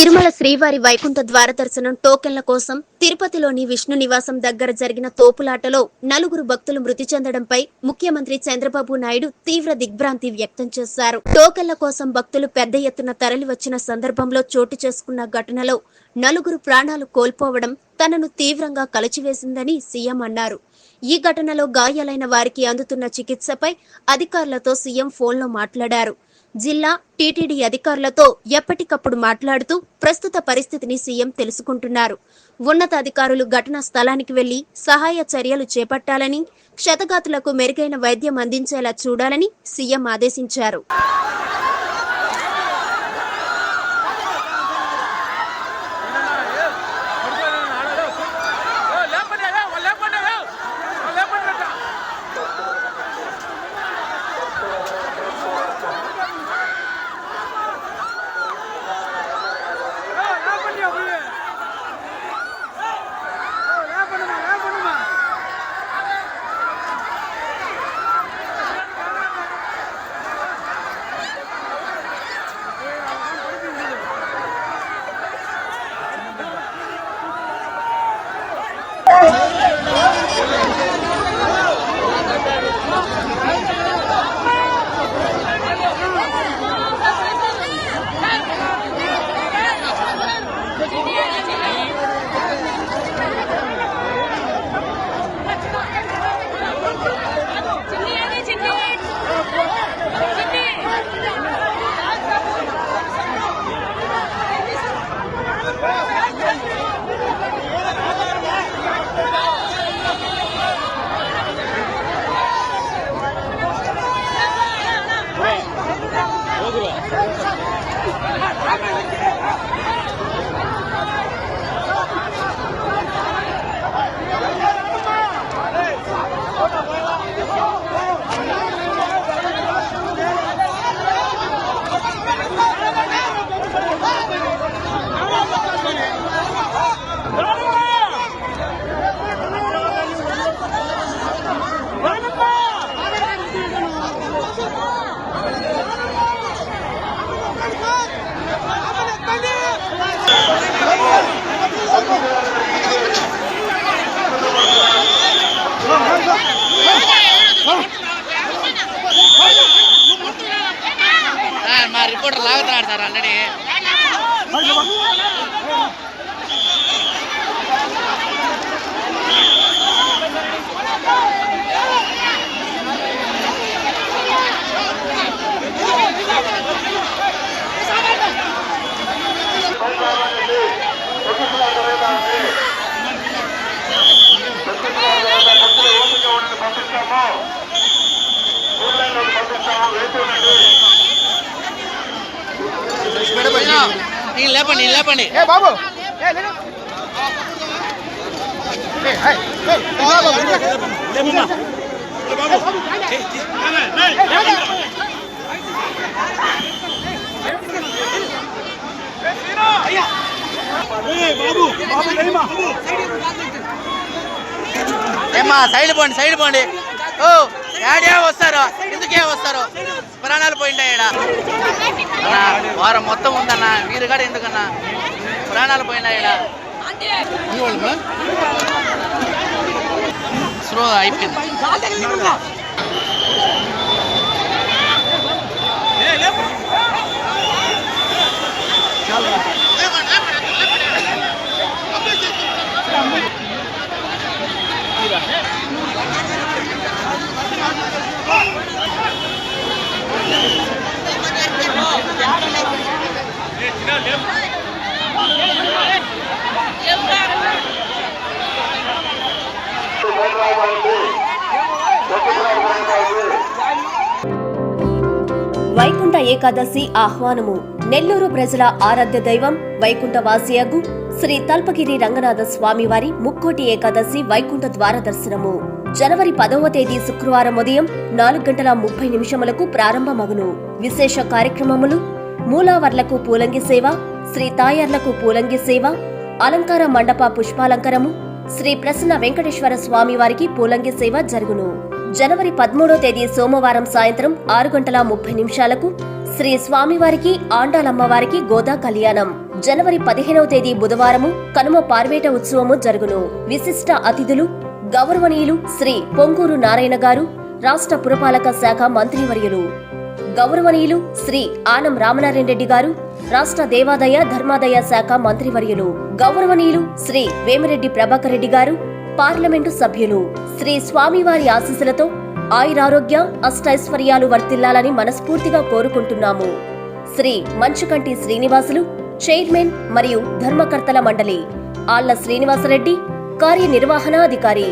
తిరుమల శ్రీవారి వైకుంఠ ద్వార దర్శనం టోకెన్ల కోసం తిరుపతిలోని విష్ణు నివాసం దగ్గర జరిగిన తోపులాటలో 4 భక్తులు మృతి చెందడంపై ముఖ్యమంత్రి చంద్రబాబు నాయుడు తీవ్ర దిగ్భ్రాంతి వ్యక్తం చేశారు. టోకెన్ల కోసం భక్తులు పెద్ద ఎత్తున తరలివచ్చిన సందర్భంలో చోటు చేసుకున్న ఘటనలో 4 ప్రాణాలు కోల్పోవడం తనను తీవ్రంగా కలచివేసిందని సీఎం అన్నారు. ఈ ఘటనలో గాయాలైన వారికి అందుతున్న చికిత్సపై అధికారులతో సీఎం ఫోన్లో మాట్లాడారు. జిల్లా టీటీడీ అధికారులతో ఎప్పటికప్పుడు మాట్లాడుతూ ప్రస్తుత పరిస్థితిని సీఎం తెలుసుకుంటున్నారు. ఉన్నతాధికారులు ఘటనా స్థలానికి వెళ్లి సహాయ చర్యలు చేపట్టాలని, క్షతగాతులకు మెరుగైన వైద్యం అందించేలా చూడాలని సీఎం ఆదేశించారు. మా రిపోర్టర్ లాగుతున్నాడు సార్ ఆల్రెడీ. లేపండి లేపండి బాబు. ఏమ్మా సైడ్ పోండి. ఓ యాడే వస్తారు, ఎందుకే వస్తారు? ప్రాణాలు పోయింటాయి ఈడ. వారం మొత్తం ఉందన్నా, మీరు కూడా ఎందుకన్నా ప్రాణాలు పోయినాయి ఈడ. స్లో అయిపోయింది. వైకుంఠ ఏకాదశి ఆహ్వానము. నెల్లూరు ప్రజల ఆరాధ్య దైవం వైకుంఠ వాసియగు శ్రీ తల్పగిరి రంగనాథ స్వామివారి ముక్కోటి ఏకాదశి వైకుంఠ ద్వార దర్శనము జనవరి 10వ తేదీ శుక్రవారం ఉదయం 4:30 ప్రారంభమగును. విశేష కార్యక్రమములు: మూలావర్లకు పూలంగి సేవ, శ్రీ తాయార్లకు పూలంగి సేవ, అలంకార మండప పుష్పాలంకరము, శ్రీ ప్రసన్న వెంకటేశ్వర స్వామివారికి పూలంగి సేవ జరుగును. జనవరి 13వ తేదీ సోమవారం సాయంత్రం 6:30 శ్రీ స్వామివారికి ఆండాలమ్మవారికి గోదా కళ్యాణం. జనవరి 15వ తేదీ బుధవారము కనుమ పార్వేట ఉత్సవము జరుగును. విశిష్ట అతిథులు గౌరవనీయులు శ్రీ పొంగూరు నారాయణ గారు, రాష్ట్ర పురపాలక శాఖ మంత్రివర్యులు. గౌరవనీయులు శ్రీ ఆనం రామనారాయణ రెడ్డి గారు, రాష్ట్ర దేవాదాయ ధర్మాదాయ శాఖ మంత్రివర్యులు. గౌరవనీయులు శ్రీ వేమిరెడ్డి ప్రభాకర్ రెడ్డి గారు, పార్లమెంటు సభ్యులు. శ్రీ స్వామివారి ఆశీస్సులతో ఆయురారోగ్య అష్టైశ్వర్యాలు వర్తిల్లాలని మనస్ఫూర్తిగా కోరుకుంటున్నాము. శ్రీ మంచుకంటి శ్రీనివాసులు, చైర్మన్ మరియు ధర్మకర్తల మండలి. ఆళ్ల శ్రీనివాసరెడ్డి, కార్యనిర్వహణాధికారి.